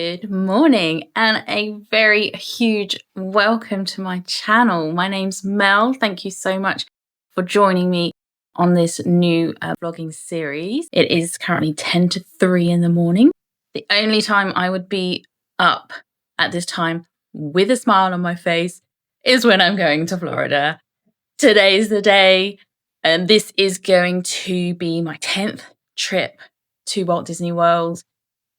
Good morning and a very huge welcome to my channel. My name's Mel. Thank you so much for joining me on this new vlogging series. It is currently 10 to 3 in the morning. The only time I would be up at this time with a smile on my face is when I'm going to Florida. Today's the day, and this is going to be my 10th trip to Walt Disney World,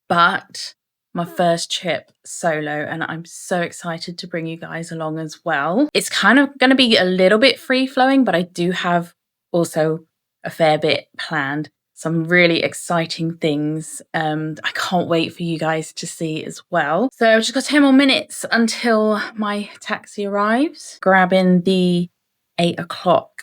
but my first trip solo, and I'm so excited to bring you guys along as well. It's kind of going to be a little bit free-flowing, but I do have also a fair bit planned. Some really exciting things. I can't wait for you guys to see as well. So I've just got 10 more minutes until my taxi arrives. Grabbing the 8 o'clock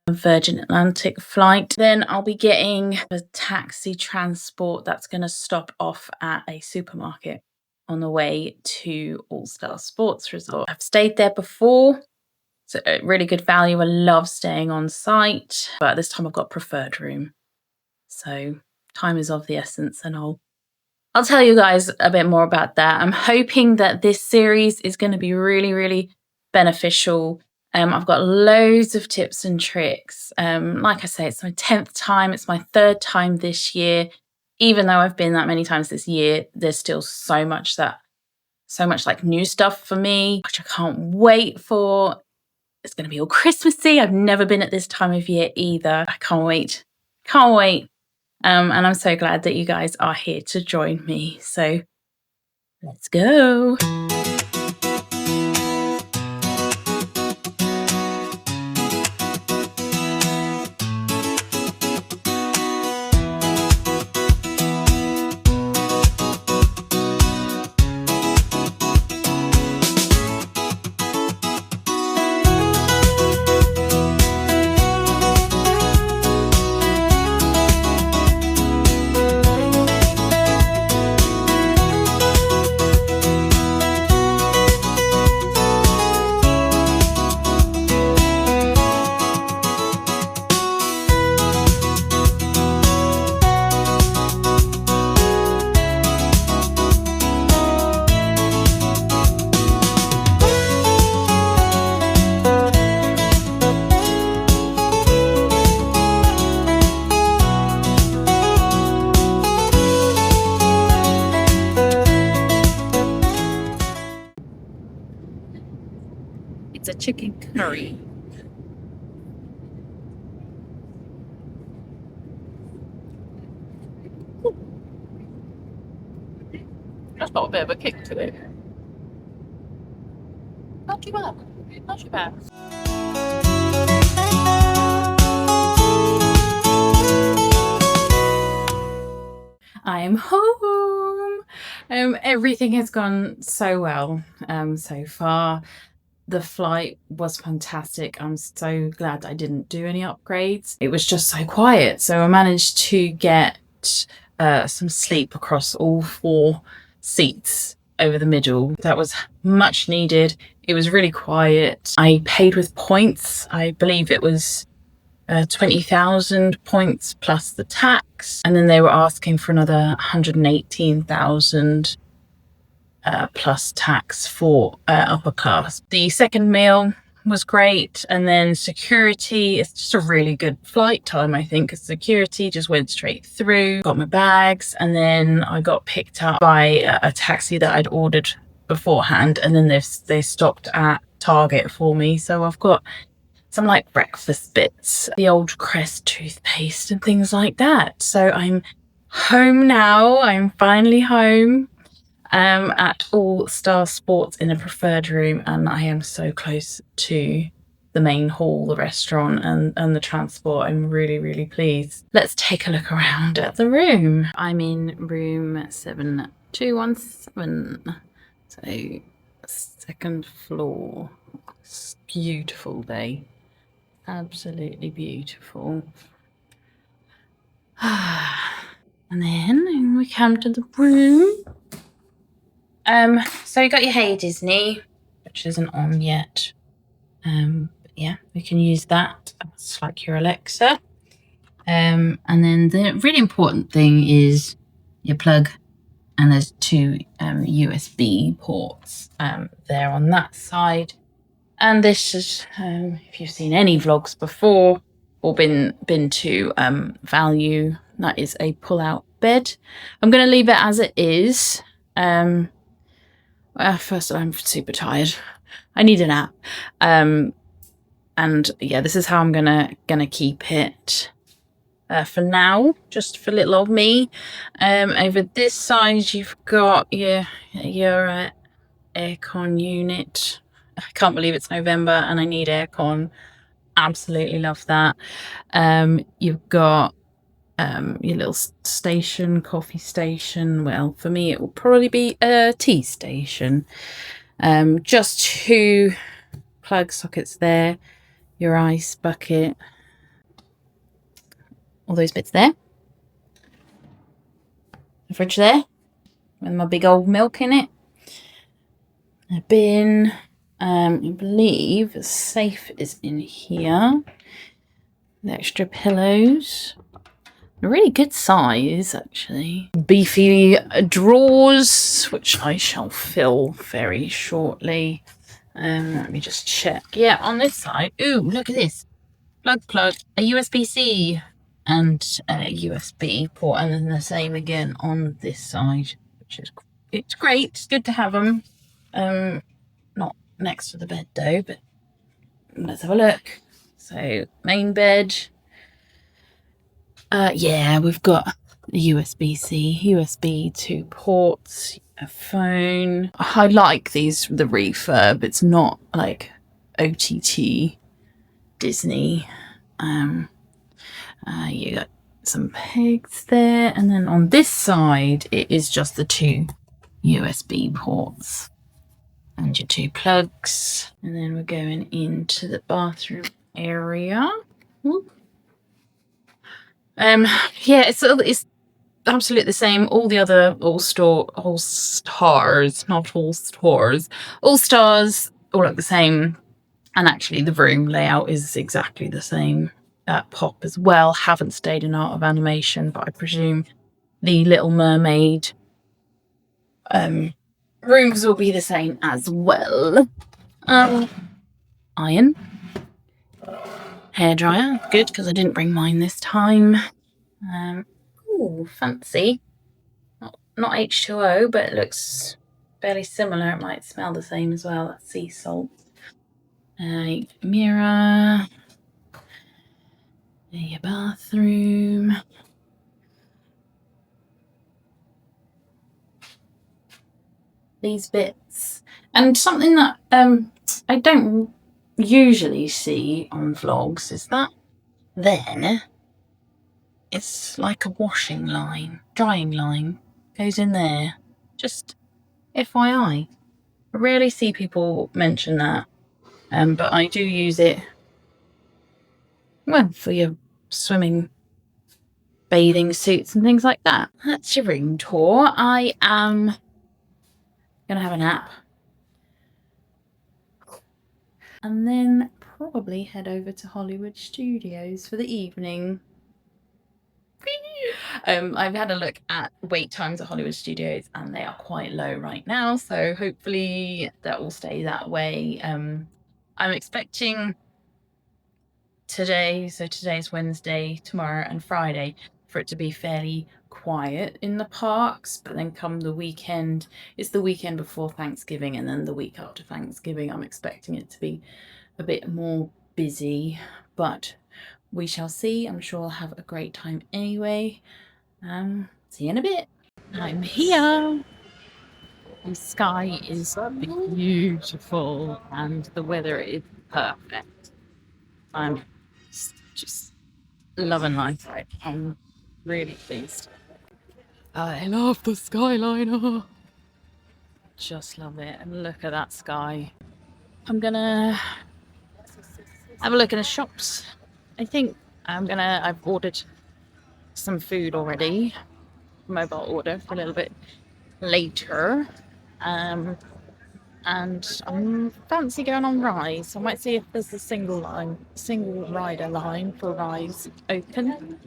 Virgin Atlantic flight. Then I'll be getting a taxi transport that's going to stop off at a supermarket on the way to All Star Sports Resort. I've stayed there before. It's a really good value. I love staying on site, but this time I've got preferred room. So time is of the essence, and I'll tell you guys a bit more about that. I'm hoping that this series is going to be really beneficial. I've got loads of tips and tricks. Like I say, it's my 10th time. It's my 3rd time this year. Even though I've been that many times this year, there's still so much like new stuff for me, which I can't wait for. It's going to be all Christmassy. I've never been at this time of year either. I can't wait. Can't wait. And I'm so glad that you guys are here to join me. So let's go. It's a chicken curry. That's got a bit of a kick to it. Not too bad. Not too bad. I'm home. Everything has gone so well so far. The flight was fantastic. I'm so glad I didn't do any upgrades. It was just so quiet. So I managed to get some sleep across all 4 seats over the middle. That was much needed. It was really quiet. I paid with points. I believe it was 20,000 points plus the tax. And then they were asking for another 118,000 plus tax for upper class. The second meal was great, and then security, it's just a really good flight time, I think, because security just went straight through, got my bags, and then I got picked up by a taxi that I'd ordered beforehand, and then they stopped at Target for me. So I've got some like breakfast bits, the old Crest toothpaste and things like that. So I'm home now. I'm finally home. At All Star Sports in a preferred room, and I am so close to the main hall, the restaurant, and the transport. I'm really pleased. Let's take a look around at the room. I'm in room 7217, so 2nd floor. It's a beautiful day, absolutely beautiful. And then we come to the room. So you got your Hey Disney, which isn't on yet. But yeah, we can use that. It's like your Alexa. And then the really important thing is you plug and there's two USB ports there on that side. And this is, if you've seen any vlogs before or been to Value, that is a pull-out bed. I'm going to leave it as it is. First, I'm super tired. I need a nap. And yeah, this is how I'm gonna keep it for now, just for little old me. Over this side, you've got your aircon unit. I can't believe it's November and I need aircon. Absolutely love that. You've got your little station, coffee station. Well, for me, it will probably be a tea station. Just two plug sockets there. Your ice bucket. All those bits there. The fridge there with my big old milk in it. A bin. I believe the safe is in here. The extra pillows. A really good size, actually. Beefy drawers, which I shall fill very shortly. Let me just check. Yeah, on this side. Ooh, look at this. Plug, a USB-C and a USB port, and then the same again on this side, which is it's great. It's good to have them. Not next to the bed though, but let's have a look. So main bed. Yeah, we've got the USB-C, USB 2 ports, a phone. I like the refurb. It's not like OTT Disney. You got some pegs there, and then on this side it is just the two USB ports and your two plugs. And then we're going into the bathroom area. Yeah, it's absolutely the same. All the other all stars all look the same. And actually the room layout is exactly the same at Pop as well. Haven't stayed in Art of Animation, but I presume the Little Mermaid rooms will be the same as well. Iron. Hairdryer. Good, because I didn't bring mine this time. Ooh, fancy. Not H2O, but it looks fairly similar. It might smell the same as well. That's sea salt. Mirror. Your bathroom. These bits. And something that I don't usually see on vlogs is that there it's like a washing line, drying line goes in there. Just FYI. I rarely see people mention that, but I do use it, well, for your swimming, bathing suits and things like that. That's your room tour. I am gonna have a nap and then probably head over to Hollywood Studios for the evening. I've had a look at wait times at Hollywood Studios and they are quite low right now, so hopefully that will stay that way. I'm expecting today, so today's Wednesday, tomorrow and Friday, for it to be fairly quiet in the parks, but then come the weekend, it's the weekend before Thanksgiving and then the week after Thanksgiving, I'm expecting it to be a bit more busy, but we shall see. I'm sure I'll have a great time anyway. See you in a bit. I'm here. The sky is beautiful and the weather is perfect. I'm just loving life right now. I'm really pleased. I love the Skyliner. Just love it. And look at that sky. I'm gonna have a look in the shops. I think I've ordered some food already. Mobile order for a little bit later. And I'm fancy going on Rise. I might see if there's a single rider line for Rise open.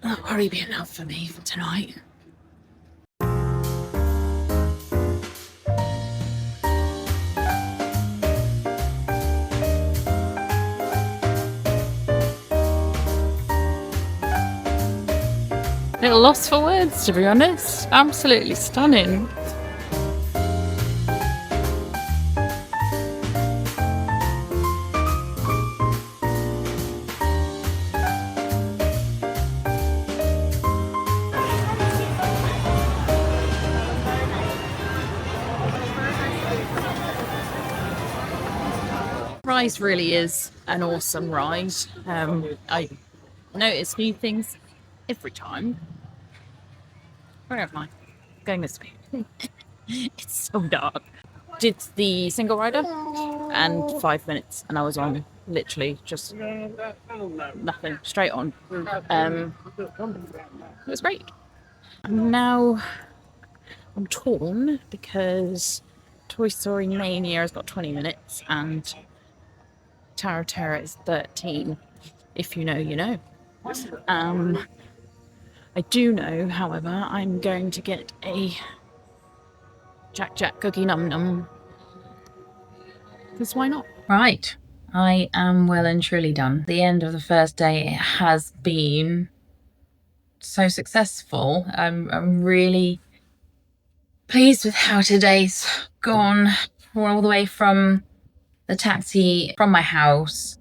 That'll probably be enough for me for tonight. a loss for words, to be honest. Absolutely stunning. Rise really is an awesome ride. I notice new things every time. Where am I? Going this way. It's so dark. Did the single rider and 5 minutes, and I was on literally just nothing, straight on. It was great. Now I'm torn because Toy Story Mania has got 20 minutes and Tower of Terror is 13. If you know, you know. I do know, however, I'm going to get a Jack Jack Cookie Num Num. Because why not? Right. I am well and truly done. The end of the first day, it has been so successful. I'm really pleased with how today's gone. All the way from the taxi from my house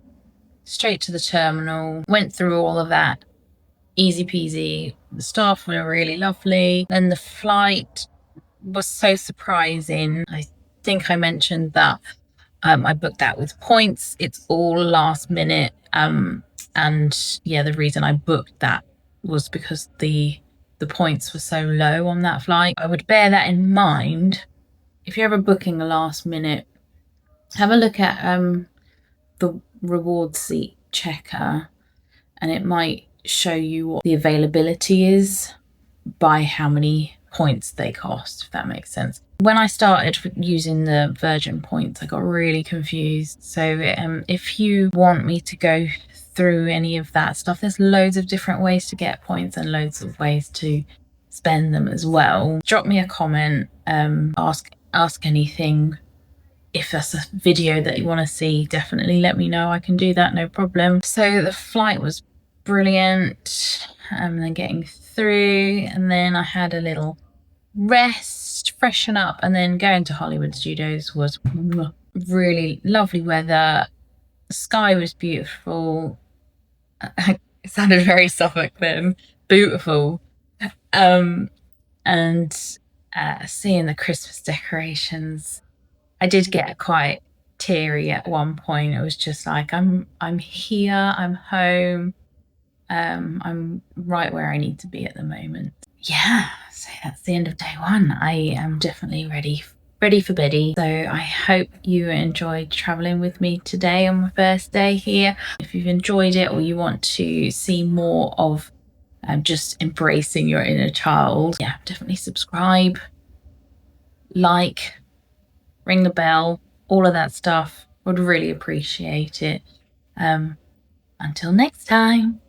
straight to the terminal. Went through all of that. Easy peasy. The staff were really lovely. And the flight was so surprising. I think I mentioned that I booked that with points. It's all last minute. And yeah, the reason I booked that was because the points were so low on that flight. I would bear that in mind. If you're ever booking a last minute, have a look at the reward seat checker, and it might show you what the availability is by how many points they cost, if that makes sense. When I started using the Virgin points, I got really confused. So if you want me to go through any of that stuff, there's loads of different ways to get points and loads of ways to spend them as well. Drop me a comment, ask anything. If that's a video that you want to see, definitely let me know. I can do that, no problem. So the flight was brilliant. And then getting through, and then I had a little rest, freshen up, and then going to Hollywood Studios was really lovely weather. The sky was beautiful. It sounded very Suffolk then. Beautiful. And seeing the Christmas decorations, I did get quite teary at one point. It was just like, I'm here, I'm home. I'm right where I need to be at the moment. Yeah, so that's the end of day one. I am definitely ready for beddy. So I hope you enjoyed traveling with me today on my first day here. If you've enjoyed it or you want to see more of just embracing your inner child, yeah, definitely subscribe, like, ring the bell, all of that stuff. Would really appreciate it. Until next time.